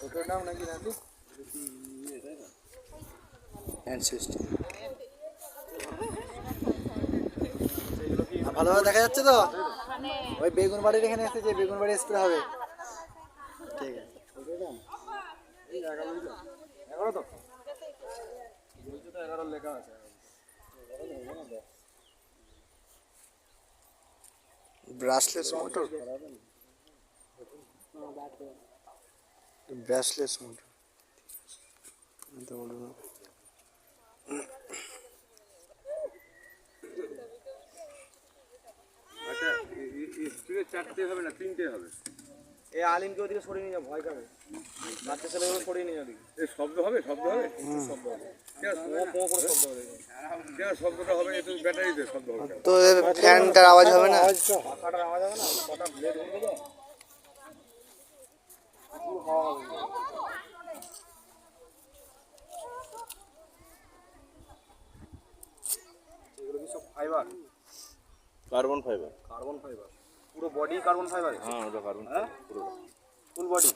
ওটার নাম নাকি নাকি সিস্টেম ভালোভাবে দেখা যাচ্ছে তো? ওই বেগুন বাড়ির এখানে এসে যে বেগুন বাড়ি স্প্রে হবে। ঠিক আছে। 11 তো? বলছে তো 11 লেখা আছে। ব্রাশলেস মোটর ব্রাশলেস মোটর আচ্ছা স্প্রে 4টে হবে না 3টে হবে? এই আলিমকে ওদিকে সরিয়ে নিয়ে যাও, ভয় পাবে। বাচ্চা ছেলেগুলো সরিয়ে নিয়ে যাও ওদিকে। এই শব্দ হবে শব্দ হবে শব্দ হবে। করে শব্দ হবে। কেন শব্দটা হবে? একটু ব্যাটারিতে শব্দ হবে। তো ফ্যানটার আওয়াজ হবে না? পাখাটার আওয়াজ হবে না? কটা ব্লেড উঠবে তো? পুরো হাওয়া হবে। এগুলো কি সব fibre? Carbon fibre. Carbon fibre. পুরো বডি কার্বন ফাইবার? হ্যাঁ ওটা কার্বন হ্যাঁ? পুরো ফুল বডি?